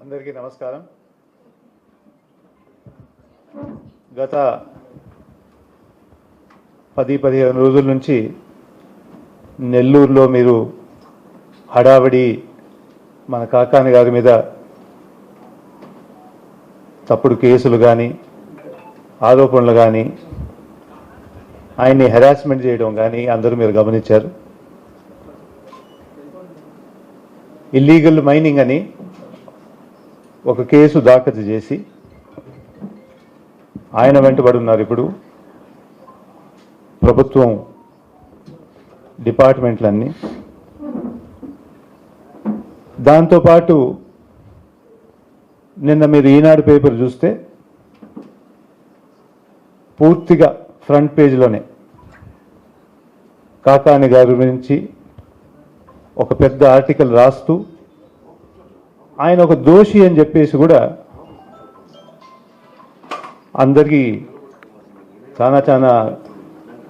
అందరికీ నమస్కారం. గత 10-15 రోజుల నుంచి నెల్లూరులో మీరు హడావిడి మన కాకాని గారి మీద తప్పుడు కేసులు కానీ ఆరోపణలు కానీ ఆయన్ని హెరాస్మెంట్ చేయడం కానీ అందరూ మీరు గమనించారు. ఇల్లీగల్ మైనింగ్ అని ఒక కేసు దాఖలు చేసి ఆయన వెంటబడి ఉన్నారు. ఇప్పుడు ప్రభుత్వం డిపార్ట్మెంట్లన్నీ దాంతోపాటు నిన్న మీరు ఈనాడు పేపర్ చూస్తే పూర్తిగా ఫ్రంట్ పేజీలోనే కాకాని గారి గురించి ఒక పెద్ద ఆర్టికల్ రాస్తూ ఆయన ఒక దోషి అని చెప్పేసి కూడా అందరికీ చాలా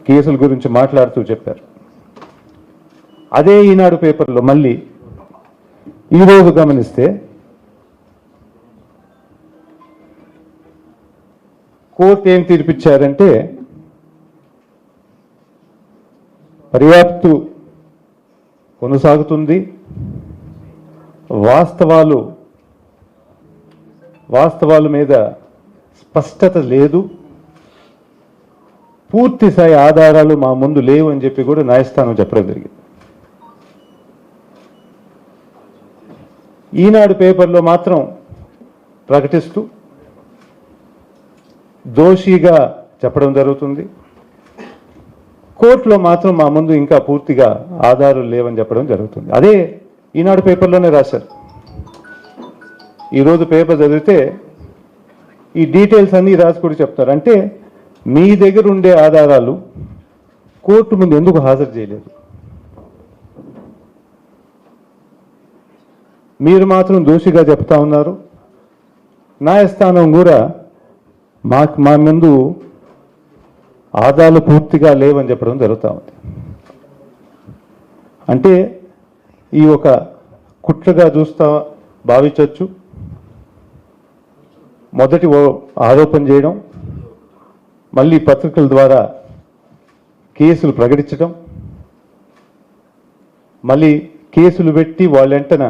కేసుల గురించి మాట్లాడుతూ చెప్పారు. అదే ఈనాడు పేపర్లో మళ్ళీ ఈరోజు గమనిస్తే కోర్టు ఏం తీర్పిచ్చారంటే పర్యాప్తు కొనసాగుతుంది, వాస్తవాల మీద స్పష్టత లేదు, పూర్తి స్థాయి ఆధారాలు మా ముందు లేవు అని చెప్పి కూడా న్యాయస్థానం చెప్పడం జరిగింది. ఈనాడు పేపర్లో మాత్రం ప్రకటిస్తూ దోషిగా చెప్పడం జరుగుతుంది, కోర్టులో మాత్రం మా ముందు ఇంకా పూర్తిగా ఆధారాలు లేవని చెప్పడం జరుగుతుంది. అదే ఈనాడు పేపర్లోనే రాశారు. ఈరోజు పేపర్ చదివితే ఈ డీటెయిల్స్ అన్నీ రాసి కూడా చెప్తారు. అంటే మీ దగ్గర ఉండే ఆధారాలు కోర్టు ముందు ఎందుకు హాజరు చేయలేదు? మీరు మాత్రం దోషిగా చెప్తా ఉన్నారు, న్యాయస్థానం కూడా మా ముందు ఆధారాలు పూర్తిగా లేవని చెప్పడం జరుగుతూ ఉంది. అంటే ఈ ఒక కుట్రగా భావించవచ్చు. మొదటి ఆరోపణ చేయడం, మళ్ళీ పత్రికల ద్వారా కేసులు ప్రకటించడం, మళ్ళీ కేసులు పెట్టి వాళ్ళెంటన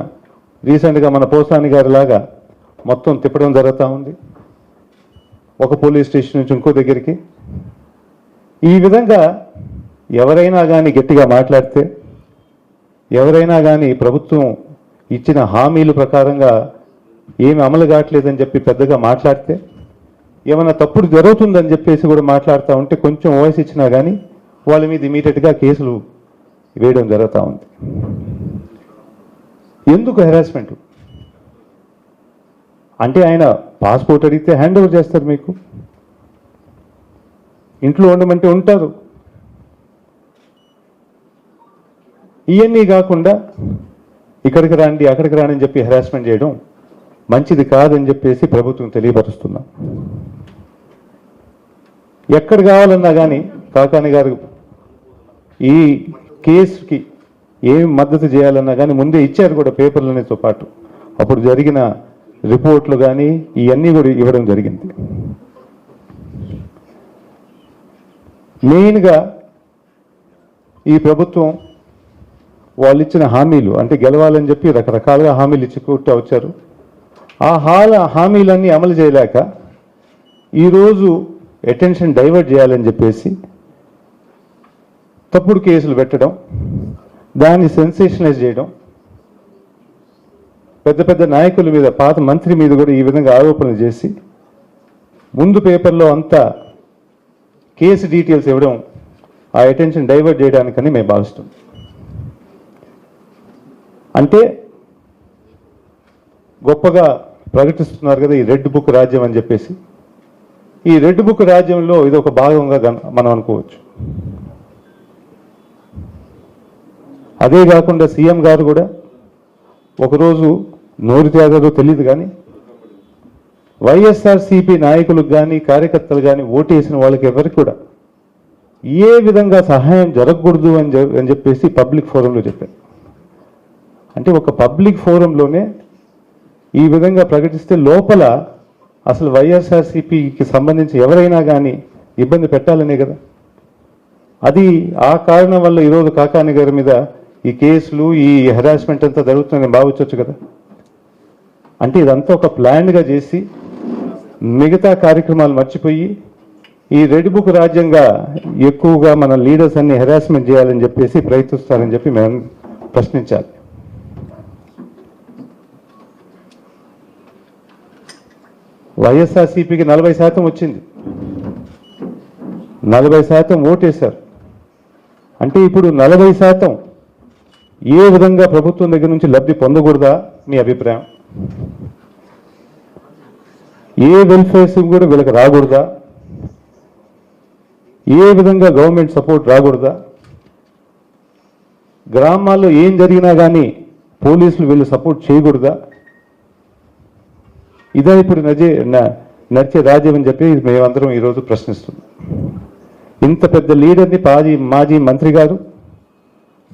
రీసెంట్గా మన పోసాని గారి లాగా మొత్తం తిప్పడం జరుగుతూ ఉంది, ఒక పోలీస్ స్టేషన్ నుంచి ఇంకో దగ్గరికి. ఈ విధంగా ఎవరైనా కానీ గట్టిగా మాట్లాడితే, ఎవరైనా కానీ ప్రభుత్వం ఇచ్చిన హామీల ప్రకారంగా ఏమి అమలు కావట్లేదని చెప్పి పెద్దగా మాట్లాడితే, ఏమైనా తప్పుడు జరుగుతుందని చెప్పేసి కూడా మాట్లాడుతూ ఉంటే కొంచెం వాయిస్ ఇచ్చినా కానీ వాళ్ళ మీద ఇమీడియట్గా కేసులు వేయడం జరుగుతూ ఉంది. ఎందుకు హెరాస్మెంట్? అంటే ఆయన పాస్పోర్ట్ అడిగితే హ్యాండ్ ఓవర్ చేస్తారు, మీకు ఇంట్లో ఉండమంటే ఉంటారు. ఇవన్నీ కాకుండా ఇక్కడికి రాండి అక్కడికి రాండి అని చెప్పి హెరాస్మెంట్ చేయడం మంచిది కాదని చెప్పేసి ప్రభుత్వం తెలియపరుస్తున్నాం. ఎక్కడ కావాలన్నా కానీ కాకాని గారు ఈ కేసుకి ఏం మద్దతు చేయాలన్నా కానీ ముందే ఇచ్చారు కూడా పేపర్లతో పాటు. అప్పుడు జరిగిన రిపోర్ట్లు కానీ ఇవన్నీ కూడా ఇవ్వడం జరిగింది. మెయిన్గా ఈ ప్రభుత్వం వాళ్ళు ఇచ్చిన హామీలు, అంటే గెలవాలని చెప్పి రకరకాలుగా హామీలు ఇచ్చుకుంటూ వచ్చారు. ఆ హామీలన్నీ అమలు చేయలేక ఈరోజు అటెన్షన్ డైవర్ట్ చేయాలని చెప్పేసి తప్పుడు కేసులు పెట్టడం, దాన్ని సెన్సేషనలైజ్ చేయడం, పెద్ద పెద్ద నాయకుల మీద, పాత మంత్రి మీద కూడా ఈ విధంగా ఆరోపణలు చేసి ముందు పేపర్లో అంతా కేసు డీటెయిల్స్ ఇవ్వడం ఆ అటెన్షన్ డైవర్ట్ చేయడానికని మేము భావిస్తాం. అంటే గొప్పగా ప్రకటిస్తున్నారు కదా ఈ రెడ్ బుక్ రాజ్యం అని చెప్పేసి. ఈ రెడ్ బుక్ రాజ్యంలో ఇది ఒక భాగంగా మనం అనుకోవచ్చు. అదే కాకుండా సీఎం గారు కూడా ఒకరోజు నోరు త్యాగారో తెలియదు కానీ వైఎస్ఆర్సీపీ నాయకులకు కానీ కార్యకర్తలు కానీ ఓటేసిన వాళ్ళకి ఎవరికి కూడా ఏ విధంగా సహాయం జరగకూడదు అని చెప్పేసి పబ్లిక్ ఫోరంలో చెప్పారు. అంటే ఒక పబ్లిక్ ఫోరంలోనే ఈ విధంగా ప్రకటిస్తే లోపల అసలు వైఎస్ఆర్సీపీకి సంబంధించి ఎవరైనా కానీ ఇబ్బంది పెట్టాలనే కదా. అది ఆ కారణం వల్ల ఈరోజు కాకాని గారి మీద ఈ కేసులు ఈ హెరాస్మెంట్ అంతా జరుగుతుందని భావించవచ్చు కదా. అంటే ఇదంతా ఒక ప్లాన్గా చేసి మిగతా కార్యక్రమాలు మర్చిపోయి ఈ రెడ్ బుక్ రాజ్యంగా ఎక్కువగా మన లీడర్స్ అన్ని హెరాస్మెంట్ చేయాలని చెప్పేసి ప్రయత్నిస్తారని చెప్పి మేము ప్రశ్నించాలి. వైఎస్ఆర్సీపీకి 40% వచ్చింది, 40% ఓటేశారు. అంటే ఇప్పుడు 40% ఏ విధంగా ప్రభుత్వం దగ్గర నుంచి లబ్ధి పొందకూడదా మీ అభిప్రాయం? ఏ వెల్ఫేర్ స్కీమ్ కూడా వీళ్ళకి రాకూడదా? ఏ విధంగా గవర్నమెంట్ సపోర్ట్ రాకూడదా? గ్రామాల్లో ఏం జరిగినా కానీ పోలీసులు వీళ్ళు సపోర్ట్ చేయకూడదా? ఇదే ఇప్పుడు నడిచే రాజ్యం అని చెప్పి మేమందరం ఈరోజు ప్రశ్నిస్తున్నాం. ఇంత పెద్ద లీడర్ని మాజీ మంత్రి గారు,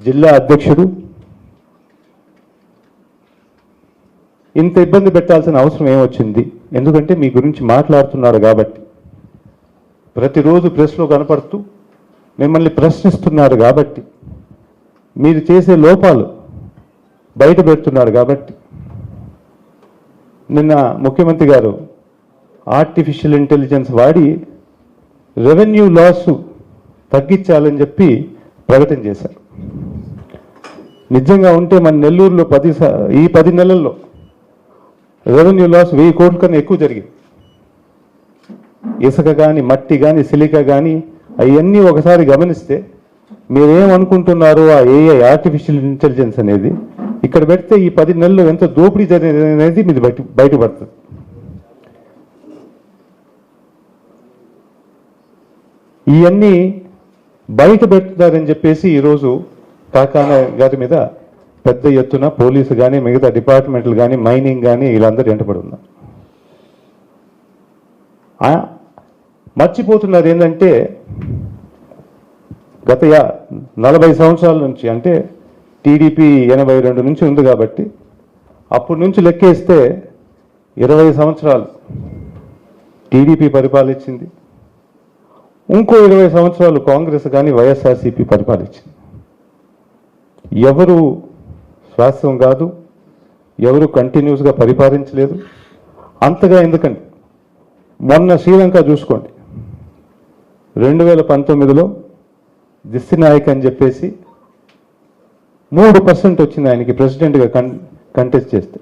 జిల్లా అధ్యక్షుడు ఇంత ఇబ్బంది పెట్టాల్సిన అవసరం ఏమొచ్చింది? ఎందుకంటే మీ గురించి మాట్లాడుతున్నారు కాబట్టి, ప్రతిరోజు ప్రెస్లో కనపడుతూ మిమ్మల్ని ప్రశ్నిస్తున్నారు కాబట్టి, మీరు చేసే లోపాలు బయట పెడుతున్నారు కాబట్టి. నిన్న ముఖ్యమంత్రి గారు ఆర్టిఫిషియల్ ఇంటెలిజెన్స్ వాడి రెవెన్యూ లాస్ తగ్గించాలని చెప్పి ప్రకటన చేశారు. నిజంగా ఉంటే మన నెల్లూరులో ఈ 10 నెలల్లో రెవెన్యూ లాస్ 1000 కోట్ల కన్నా ఎక్కువ జరిగింది. ఇసుక కానీ, మట్టి కానీ, సిలికా కానీ అవన్నీ ఒకసారి గమనిస్తే మీరేమనుకుంటున్నారో ఆ ఏఐ ఆర్టిఫిషియల్ ఇంటెలిజెన్స్ అనేది ఇక్కడ పెడితే ఈ 10 నెలల్లో ఎంత దోపిడీ జరిగింది అనేది మీది బయటపడుతుంది. ఇవన్నీ బయట పెడుతున్నారని చెప్పేసి ఈరోజు కాకాన గారి మీద పెద్ద ఎత్తున పోలీసు కానీ, మిగతా డిపార్ట్మెంట్లు కానీ, మైనింగ్ కానీ వీళ్ళందరూ వెంటబడి ఉన్నారు. మర్చిపోతున్నారు ఏంటంటే గత 40 సంవత్సరాల నుంచి, అంటే టీడీపీ 82 నుంచి ఉంది కాబట్టి అప్పటి నుంచి లెక్కేస్తే 20 సంవత్సరాలు టీడీపీ పరిపాలించింది, ఇంకో 20 సంవత్సరాలు కాంగ్రెస్ కానీ వైఎస్ఆర్సీపీ పరిపాలించింది. ఎవరు శాశ్వతం కాదు, ఎవరు కంటిన్యూస్గా పరిపాలించలేదు. అంతగా ఎందుకండి, మొన్న శ్రీలంక చూసుకోండి, 2019లో దిస్సినాయక్ అని చెప్పేసి 3% వచ్చింది ఆయనకి ప్రెసిడెంట్గా కంటెస్ట్ చేస్తే.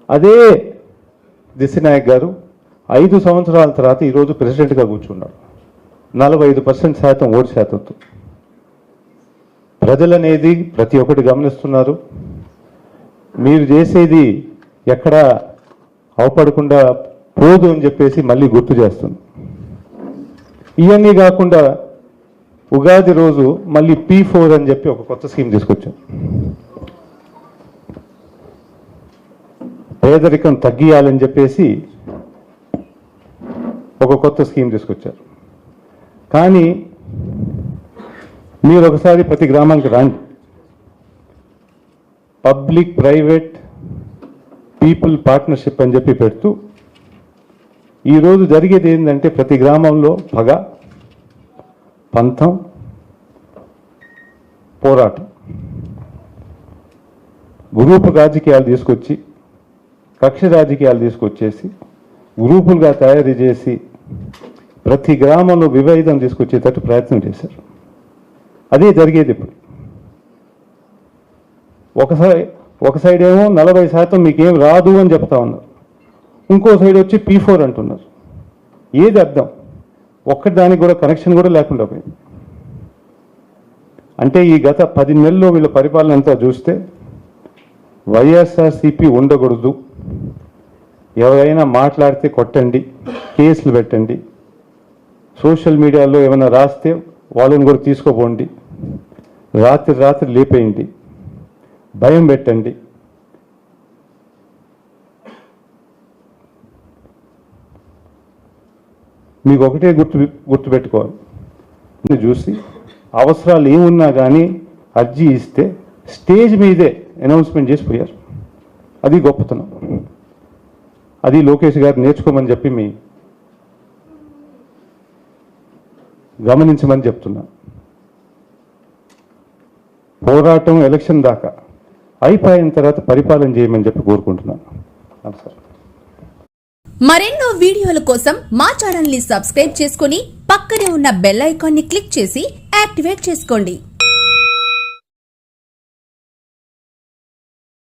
అదే దిస్సినాయక్ గారు 5 సంవత్సరాల తర్వాత ఈరోజు ప్రెసిడెంట్గా కూర్చున్నారు, 45% ఓటు శాతంతో. ప్రజలనేది ప్రతి ఒక్కటి గమనిస్తున్నారు. మీరు చేసేది ఎక్కడ అవపడకుండా పోదు అని చెప్పేసి మళ్ళీ గుర్తు చేస్తుంది. ఇవన్నీ కాకుండా ఉగాది రోజు మళ్ళీ P4 అని చెప్పి ఒక కొత్త స్కీమ్ తీసుకొచ్చాం. పేదరికం తగ్గియాలని చెప్పేసి ఒక కొత్త స్కీమ్ తీసుకొచ్చారు. కానీ మీరు ఒకసారి ప్రతి గ్రామానికి రండి, పబ్లిక్ ప్రైవేట్ పీపుల్ పార్ట్నర్షిప్ అని చెప్పి పెడుతూ ఈరోజు జరిగేది ఏంటంటే ప్రతి గ్రామంలో పగ, పంతం, పోరాటం, గ్రూపు రాజకీయాలు తీసుకొచ్చి, కక్ష రాజకీయాలు తీసుకొచ్చేసి గ్రూపులుగా తయారు చేసి ప్రతి గ్రామంలో విభేదం తీసుకొచ్చేటట్టు ప్రయత్నం చేశారు. అదే జరిగేది ఇప్పుడు. ఒక సైడ్ ఏమో 40% మీకేం రాదు అని చెప్తా ఉన్నారు, ఇంకో సైడ్ వచ్చి P4 అంటున్నారు. ఏది అర్థం? ఒక్కటి దానికి కూడా కనెక్షన్ కూడా లేకుండా పోయింది. అంటే ఈ గత 10 నెలల్లో వీళ్ళ పరిపాలన అంతా చూస్తే వైఎస్ఆర్సీపీ ఉండకూడదు, ఎవరైనా మాట్లాడితే కొట్టండి, కేసులు పెట్టండి, సోషల్ మీడియాలో ఏమైనా రాస్తే వాళ్ళని కూడా తీసుకోపోండి, రాత్రి లేపేయండి, భయం పెట్టండి. మీకు ఒకటే గుర్తుపెట్టుకోవాలి, చూసి అవసరాలు ఏమున్నా కానీ అర్జీ ఇస్తే స్టేజ్ మీదే అనౌన్స్మెంట్ చేసి పోయారు. అది గొప్పతనం. అది లోకేష్ గారు నేర్చుకోమని చెప్పి గమనించమని చెప్తున్నా. పోరాటం ఎలక్షన్ దాకా అయిపోయిన తర్వాత పరిపాలన చేయమని చెప్పి కోరుకుంటున్నాను. నమస్కారం. మరెన్నో వీడియోల కోసం మా ఛానల్ ని సబ్స్క్రైబ్ చేసుకుని పక్కనే ఉన్న బెల్ ఐకాన్ ని క్లిక్ చేసి యాక్టివేట్ చేసుకోండి.